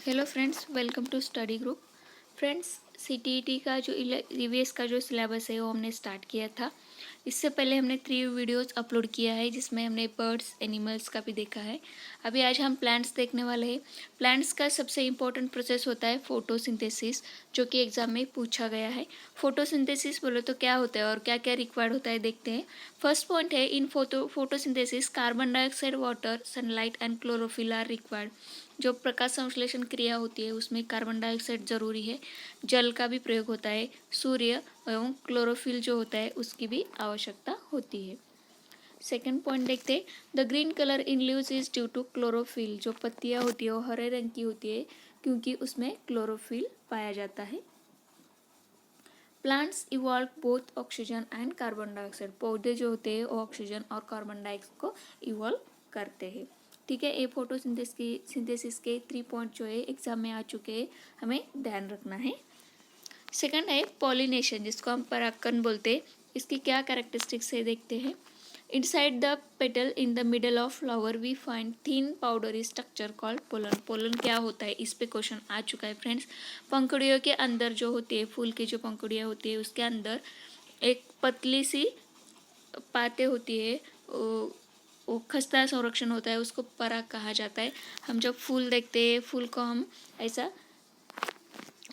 Hello friends, welcome to study group. Friends, CTET का जो EVS का जो सिलेबस है वो हमने स्टार्ट किया था। इससे पहले हमने 3 वीडियोस अपलोड किया है जिसमें हमने बर्ड्स एनिमल्स का भी देखा है। अभी आज हम प्लांट्स देखने वाले हैं। प्लांट्स का सबसे इम्पोर्टेंट प्रोसेस होता है फोटोसिंथेसिस, जो कि एग्जाम में पूछा गया है। फोटोसिंथेसिस बोलो तो क्या होता है और क्या क्या रिक्वायर्ड होता है देखते हैं। फर्स्ट पॉइंट है, in photosynthesis carbon dioxide, water, sunlight and chlorophyll are required. जो प्रकाश संश्लेषण क्रिया होती है उसमें कार्बन डाइऑक्साइड जरूरी है, जल का भी प्रयोग होता है, सूर्य एवं क्लोरोफिल जो होता है उसकी भी आवश्यकता होती है। सेकेंड पॉइंट देखते हैं, the green colour in leaves is due to chlorophyll. जो पत्तियां होती है वो हरे रंग की होती है क्योंकि उसमें क्लोरोफिल पाया जाता है। Plants evolve both oxygen and carbon dioxide. पौधे जो होते हैं वो ऑक्सीजन और कार्बन डाइऑक्साइड को इवॉल्व करते हैं। ठीक है, ये फोटोसिंथेसिस के 3 पॉइंट जो है एग्जाम में आ चुके हैं, हमें ध्यान रखना है। सेकंड है पॉलिनेशन, जिसको हम परागकण बोलते हैं। इसकी क्या कैरेक्टरिस्टिक्स है देखते हैं। Inside the petal in the middle of flower we find thin powdery structure called pollen. Pollen क्या होता है, इस पे क्वेश्चन आ चुका है फ्रेंड्स। पंखुड़ियों के अंदर जो होती है, फूल की जो पंखुड़ियाँ होती है उसके अंदर एक पतली सी पाते होती है, वो खस्ता संरक्षण होता है, उसको पराग कहा जाता है। हम जब फूल देखते हैं, फूल को हम ऐसा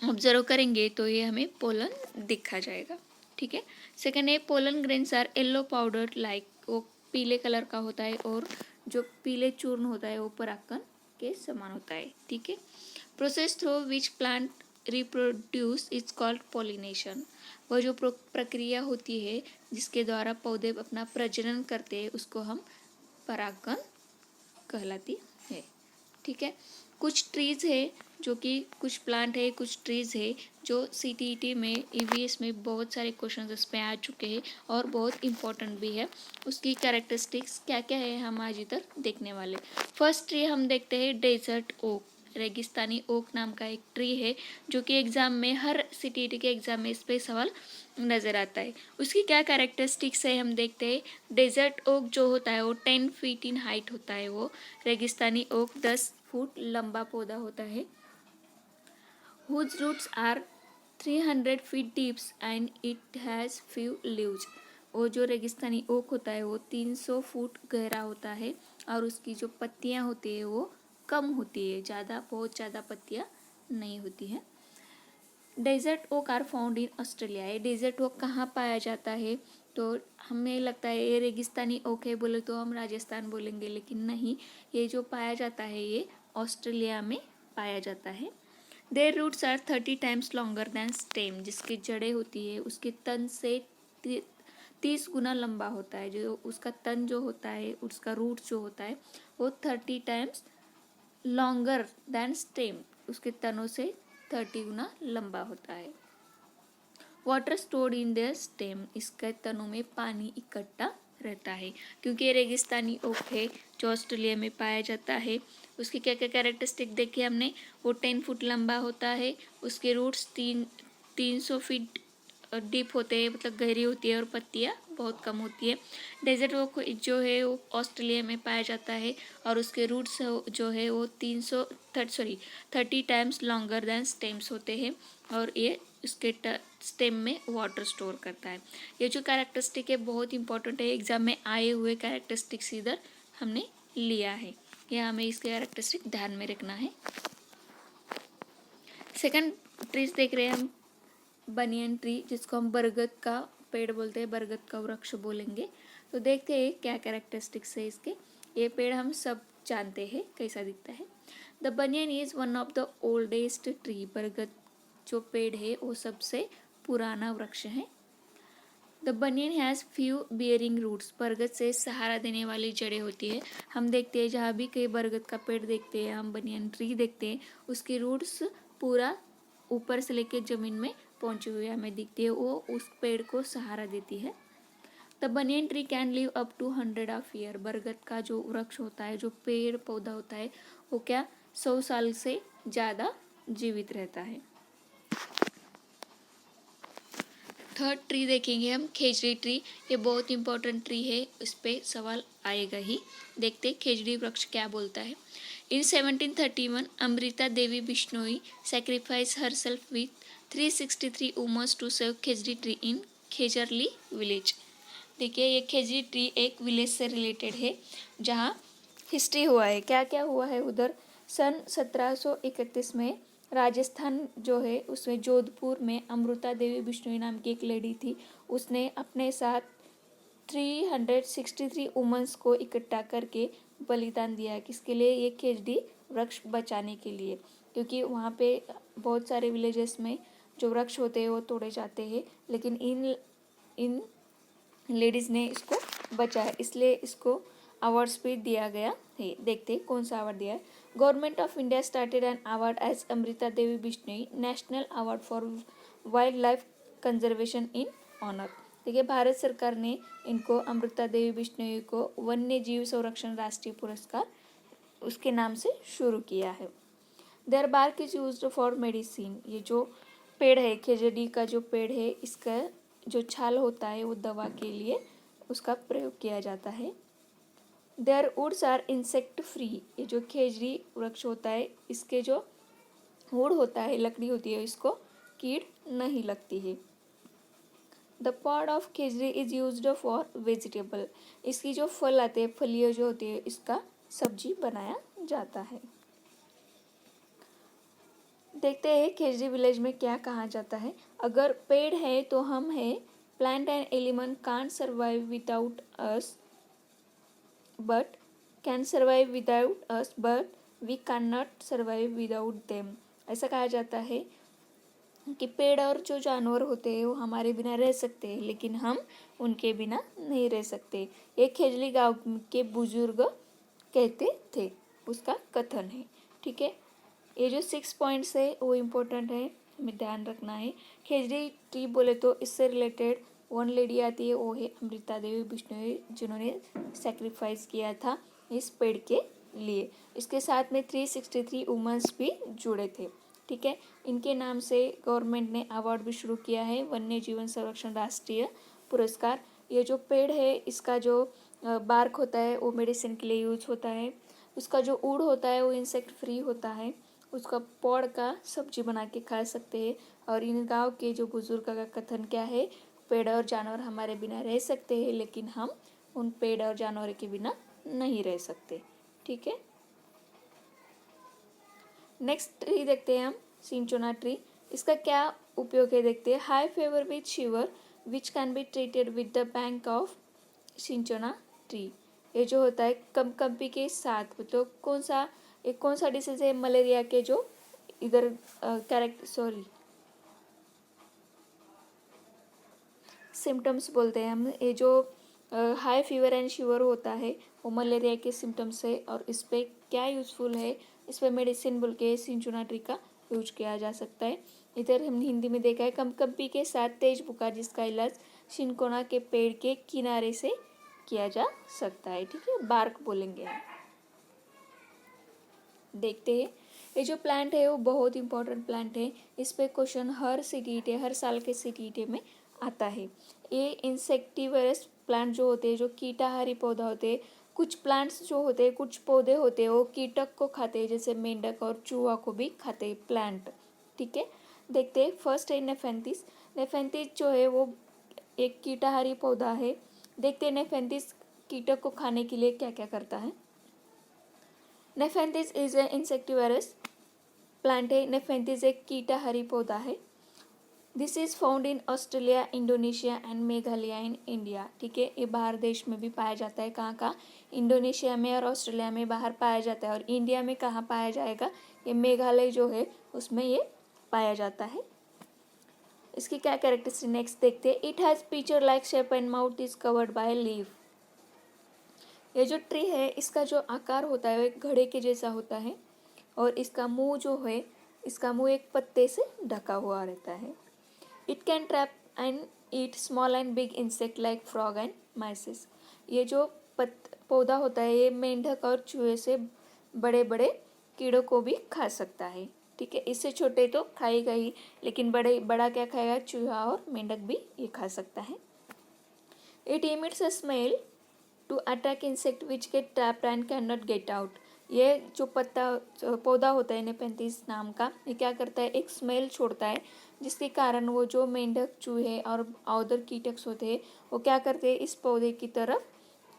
ऑब्जर्व करेंगे तो ये हमें पोलन दिखा जाएगा। ठीक है। सेकंड है, pollen grains are yellow powder like. वो पीले कलर का होता है और जो पीले चूर्ण होता है वो परागकण के समान होता है। ठीक है। Process through which plant reproduce is called pollination. वह जो प्रक्रिया होती है जिसके द्वारा पौधे अपना प्रजनन करते हैं उसको हम परागकण कहलाती है। ठीक है। कुछ ट्रीज है जो कि कुछ प्लांट है, कुछ ट्रीज है जो सीटीईटी में, ईवीएस में बहुत सारे क्वेश्चंस इस पे आ चुके हैं और बहुत इंपॉर्टेंट भी है। उसकी कैरेक्टरिस्टिक्स क्या क्या है हम आज इधर देखने वाले। फर्स्ट ट्री हम देखते हैं डेजर्ट ओक। रेगिस्तानी ओक नाम का एक ट्री है जो कि एग्जाम में, हर सीटीईटी के एग्जाम में इस पे सवाल नज़र आता है। उसकी क्या कैरेक्टरिस्टिक्स है हम देखते हैं। डेजर्ट ओक जो होता है वो 10 फीट इन हाइट होता है। वो रेगिस्तानी ओक 10 फुट लंबा पौधा होता है। Whose roots are 300 feet deep and it has few leaves। वो जो रेगिस्तानी ओक होता है वो 300 फुट गहरा होता है और उसकी जो पत्तियां होती है वो कम होती है, बहुत ज़्यादा पत्तियां नहीं होती हैं। Desert oak are found in Australia. ये डेजर्ट ओक कहाँ पाया जाता है, तो हमें लगता है ये रेगिस्तानी ओक है, बोले तो हम राजस्थान बोलेंगे, लेकिन नहीं, ये जो पाया जाता है ये ऑस्ट्रेलिया में पाया जाता है। Their roots are 30 times longer than stem. जिसकी जड़ें होती है उसके तन से 30 गुना लंबा होता है। जो उसका तन जो होता है, उसका रूट जो होता है वो 30 टाइम्स लॉन्गर दैन स्टेम, उसके तनों से 30 गुना लंबा होता है। Water stored in their stem. इसके तनों में पानी इकट्ठा रहता है क्योंकि रेगिस्तानी ओक है जो ऑस्ट्रेलिया में पाया जाता है। उसकी क्या क्या कैरेक्टरिस्टिक देखी हमने। वो 10 फुट लंबा होता है, उसके रूट्स 300 फीट डीप होते हैं, मतलब गहरी होती है, और पत्तियाँ बहुत कम होती है। डेजर्ट ओक जो है वो ऑस्ट्रेलिया में पाया जाता है और उसके रूट्स जो है वो 30 टाइम्स लॉन्गर दैन स्टेम्स होते हैं और ये उसके स्टेम में वाटर स्टोर करता है। ये जो कैरेक्टरिस्टिक है बहुत इंपॉर्टेंट है, एग्जाम में आए हुए कैरेक्टरिस्टिक्स इधर हमने लिया है, यह हमें इसके कैरेक्टरिस्टिक ध्यान में रखना है। सेकंड ट्रीज देख रहे हैं हम, बनियन ट्री, जिसको हम बरगद का पेड़ बोलते हैं, बरगद का वृक्ष बोलेंगे। तो देखते हैं क्या कैरेक्टरिस्टिक्स है इसके। ये पेड़ हम सब जानते हैं कैसा दिखता है। The banyan is one of the oldest tree. बरगद जो पेड़ है वो सबसे पुराना वृक्ष है। The banyan has few bearing roots. बरगद से सहारा देने वाली जड़ें होती है। हम देखते हैं जहाँ भी कहीं बरगद का पेड़ देखते हैं, हम बनियन ट्री देखते हैं, उसकी रूट्स पूरा ऊपर से लेकर जमीन में पहुंची हुई हमें दिखती है, वो उस पेड़ को सहारा देती है। The banyan tree can live up to 100 of year. बरगद का जो वृक्ष होता है, जो पेड़ पौधा होता है, वो क्या 100 साल से ज़्यादा जीवित रहता है। थर्ड ट्री देखेंगे हम, खेजड़ी ट्री। ये बहुत इंपॉर्टेंट ट्री है, इस पे सवाल आएगा ही। देखते खेजड़ी वृक्ष क्या बोलता है। In 1731, Amrita Devi Bishnoi sacrificed herself with 363 women to save khejri tree in Khejarli village. देखिए ये खेजड़ी ट्री एक विलेज से रिलेटेड है जहाँ हिस्ट्री हुआ है। क्या क्या हुआ है उधर? सन 1731 में राजस्थान जो है उसमें जोधपुर में अमृता देवी बिश्नोई नाम की एक लेडी थी। उसने अपने साथ 363 वुमेन्स को इकट्ठा करके बलिदान दिया। किसके लिए? ये खेजड़ी वृक्ष बचाने के लिए, क्योंकि वहाँ पे बहुत सारे विलेजेस में जो वृक्ष होते हैं वो तोड़े जाते हैं, लेकिन इन लेडीज़ ने इसको बचाया, इसलिए इसको अवार्ड्स भी दिया गया है। देखते हैं कौन सा अवार्ड दिया है। Government of India started an award as Amrita Devi Bishnoi national award for wildlife conservation in honour. देखिए भारत सरकार ने इनको अमृता देवी बिश्नोई को वन्य जीव संरक्षण राष्ट्रीय पुरस्कार उसके नाम से शुरू किया है। Their bark is used for medicine. ये जो पेड़ है, खेजड़ी का जो पेड़ है, इसका जो छाल होता है वो दवा के लिए उसका प्रयोग किया जाता है। Their woods are insect free. ये जो खेजड़ी वृक्ष होता है इसके जो वुड होता है, लकड़ी होती है, इसको कीड़ नहीं लगती है। The pod of khejri is used for vegetable. इसकी जो फल आते हैं, फलियाँ जो होती है, इसका सब्जी बनाया जाता है। देखते हैं खेजड़ी विलेज में क्या कहा जाता है। अगर पेड़ है तो हम है, plant and element can't survive without us but can survive without us but we can not survive without them. ऐसा कहा जाता है कि पेड़ और जो जानवर होते हैं वो हमारे बिना रह सकते हैं, लेकिन हम उनके बिना नहीं रह सकते। ये खेजड़ी गांव के बुजुर्ग कहते थे, उसका कथन है। ठीक है, ये जो 6 पॉइंट्स है वो इम्पोर्टेंट है, हमें ध्यान रखना है। खेजड़ी ट्री बोले तो इससे रिलेटेड वन लेडी आती है, वो है अमृता देवी बिश्नोई, जिन्होंने सेक्रीफाइस किया था इस पेड़ के लिए। इसके साथ में 363 वुमेन्स भी जुड़े थे। ठीक है, इनके नाम से गवर्नमेंट ने अवार्ड भी शुरू किया है, वन्य जीवन संरक्षण राष्ट्रीय पुरस्कार। ये जो पेड़ है इसका जो बार्क होता है वो मेडिसिन के लिए यूज होता है। उसका जो वुड होता है वो इंसेक्ट फ्री होता है। उसका पौड़ का सब्जी बना के खा सकते हैं। और इन गांव के जो बुजुर्ग का कथन क्या है, पेड़ और जानवर हमारे बिना रह सकते हैं, लेकिन हम उन पेड़ और जानवर के बिना नहीं रह सकते। ठीक है, नेक्स्ट ट्री देखते हैं हम, सिंचोना ट्री। इसका क्या उपयोग है देखते हैं। High fever with shiver which can be treated with the bark of cinchona tree. ये जो होता है कंपकंपी के साथ, मतलब कौन सा डिसीज है, मलेरिया के जो इधर सिम्टम्स बोलते हैं हम। ये जो हाई फीवर एंड शिवर होता है वो मलेरिया के सिम्टम्स है। और इस पर क्या यूज़फुल है, इस पर मेडिसिन बोल के सिंचोना ट्री का यूज किया जा सकता है। इधर हमने हिंदी में देखा है कंपकंपी के साथ तेज बुखार, जिसका इलाज सिंचोना के पेड़ के किनारे से किया जा सकता है। ठीक है, बार्क बोलेंगे हम। देखते हैं, ये जो प्लांट है वो बहुत इंपॉर्टेंट प्लांट है। इस पे क्वेश्चन हर साल के सीटीईटी में आता है। ये इंसेक्टिवरस प्लांट जो होते हैं, जो कीटाहारी पौधा होते हैं, कुछ प्लांट्स जो होते हैं, कुछ पौधे होते हैं वो कीटक को खाते हैं, जैसे मेंढक और चूहा को भी खाते हैं प्लांट। ठीक है, देखते हैं। फर्स्ट है नेफेंथिस। नेफेंथिस जो है वो एक कीटाहारी पौधा है। देखते हैं नेफेंथिस कीटक को खाने के लिए क्या क्या करता है। नेफेंथिस इज ए इंसेक्टिवरस प्लांट है। नेफेंथिस एक कीटाहारी पौधा है। This is found in Australia, Indonesia and Meghalaya in India. ठीक है, ये बाहर देश में भी पाया जाता है। कहाँ? इंडोनेशिया में और ऑस्ट्रेलिया में बाहर पाया जाता है। और इंडिया में कहाँ पाया जाएगा? ये मेघालय जो है उसमें ये पाया जाता है। इसकी क्या कैरेक्टरिस्टिक नेक्स्ट देखते हैं। It has picture like shape and mouth is covered by leaf. ये जो ट्री है इसका जो आकार होता है वो एक घड़े के जैसा होता है। और इसका मुंह जो है, इसका मुंह एक पत्ते से ढका हुआ रहता है। It can trap and eat small and big insect like frog and mices. ये जो पौधा होता है ये मेंढक और चूहे से बड़े बड़े कीड़ों को भी खा सकता है। ठीक है, इससे छोटे तो खाएगा ही, लेकिन बड़ा क्या खाएगा? चूहा और मेंढक भी ये खा सकता है। It emits a smell to attack insect which get trapped and can not get out. ये जो पौधा होता है नेफेंथिस नाम का, ये क्या करता है, एक स्मेल छोड़ता है जिसके कारण वो जो मेंढक, चूहे और अदर कीटक होते हैं वो क्या करते हैं, इस पौधे की तरफ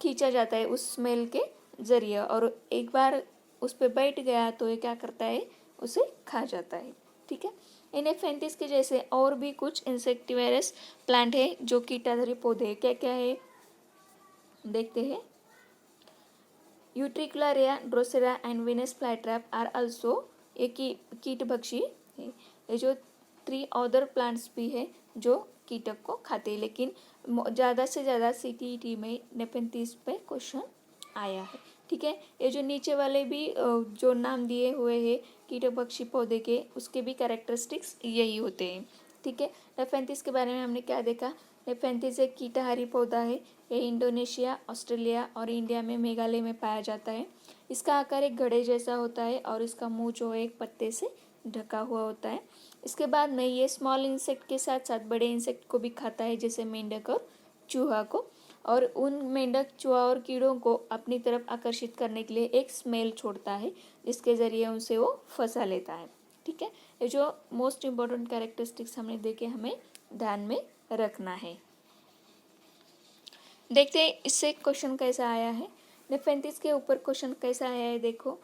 खींचा जाता है उस स्मेल के ज़रिए, और एक बार उस पर बैठ गया तो ये क्या करता है, उसे खा जाता है। ठीक है, इन नेफेंथिस के जैसे और भी कुछ इंसेक्टिवेरस प्लांट है जो कीटाधारी पौधे, क्या क्या है देखते हैं। Utricularia, drosera and Venus flytrap are also, ये कीटभक्षी है। ये जो 3 अदर प्लांट्स भी है जो कीटक को खाते हैं, लेकिन ज़्यादा से ज़्यादा CTET में नेफेंथिस पे क्वेश्चन आया है। ठीक है, ये जो नीचे वाले भी जो नाम दिए हुए हैं कीटभक्षी पौधे के, उसके भी कैरेक्टरिस्टिक्स यही होते हैं। ठीक है, नेफेंथिस के बारे में हमने क्या देखा, नेफेंथिस एक कीटाहारी पौधा है। ये इंडोनेशिया, ऑस्ट्रेलिया और इंडिया में मेघालय में पाया जाता है। इसका आकार एक घड़े जैसा होता है और इसका मुंह जो है एक पत्ते से ढका हुआ होता है। इसके बाद में ये स्मॉल इंसेक्ट के साथ साथ बड़े इंसेक्ट को भी खाता है, जैसे मेंढक और चूहा को, और उन मेंढक, चूहा और कीड़ों को अपनी तरफ आकर्षित करने के लिए एक स्मेल छोड़ता है जिसके ज़रिए उनसे वो फंसा लेता है। ठीक है, ये जो मोस्ट इम्पोर्टेंट कैरेक्टरिस्टिक्स हमने देखे, हमें ध्यान में रखना है। देखते हैं इससे क्वेश्चन कैसा आया है। नेफेंथिस के ऊपर क्वेश्चन कैसा आया है, देखो।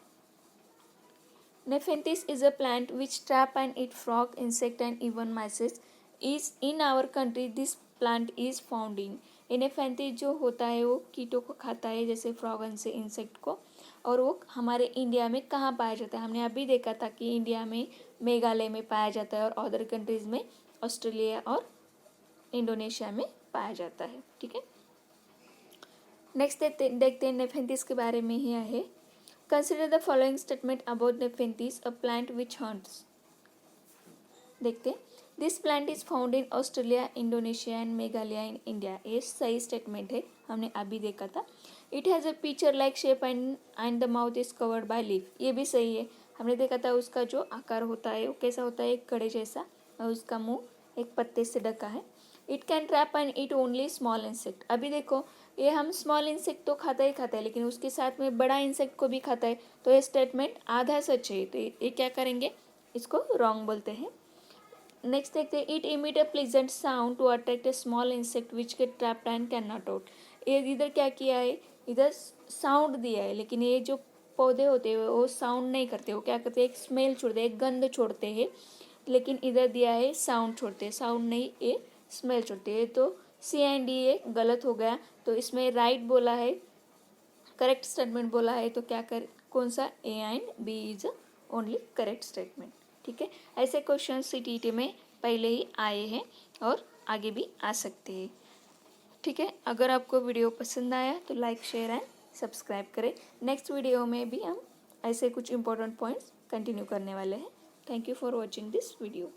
Nepenthes is a plant which trap and eat frog, insect and even mice. Is in our country this plant is found in. नेफेंथिस जो होता है वो कीटों को खाता है, जैसे फ्रॉगन से इंसेक्ट को, और वो हमारे इंडिया में कहाँ पाया जाता है। हमने अभी देखा था कि इंडिया में मेघालय में पाया जाता है और अदर कंट्रीज़ में ऑस्ट्रेलिया और इंडोनेशिया में पाया जाता है। ठीक है, नेक्स्ट देखते हैं नेफेंथिस के बारे में ही है। Consider the following statement about Nepenthes, a plant which hunts. देखते हैं, this plant is found in Australia, Indonesia and Meghalaya in India. ये सही स्टेटमेंट है, हमने अभी देखा था। It has a picture like shape and the mouth is covered by leaf, ये भी सही है, हमने देखा था। उसका जो आकार होता है वो कैसा होता है, एक कड़े जैसा, और उसका मुंह एक पत्ते से ढका है। It can trap and eat only small insect, अभी देखो ये हम स्मॉल इंसेक्ट तो खाता ही खाता है, लेकिन उसके साथ में बड़ा इंसेक्ट को भी खाता है, तो ये स्टेटमेंट आधा सच है, तो ये क्या करेंगे, इसको रॉन्ग बोलते हैं। नेक्स्ट देखते हैं, it emit a pleasant sound to attract a small insect which get trapped and can not out. ये इधर क्या किया है, इधर साउंड दिया है, लेकिन ये जो पौधे होते हैं वो साउंड नहीं करते, वो क्या करते हैं, एक स्मेल छोड़ते हैं, एक गंध छोड़ते हैं, लेकिन इधर दिया है साउंड छोड़ते हैं, साउंड नहीं, ये स्मेल छोड़ते हैं। तो C एंड D ये गलत हो गया, तो इसमें राइट बोला है, करेक्ट स्टेटमेंट बोला है, तो क्या कौन सा, A and B is only correct statement. ठीक है, ऐसे क्वेश्चन CTET में पहले ही आए हैं और आगे भी आ सकते हैं। ठीक है, अगर आपको वीडियो पसंद आया तो लाइक, शेयर एंड सब्सक्राइब करें। नेक्स्ट वीडियो में भी हम ऐसे कुछ इंपॉर्टेंट पॉइंट्स कंटिन्यू करने वाले हैं। Thank you for watching this video.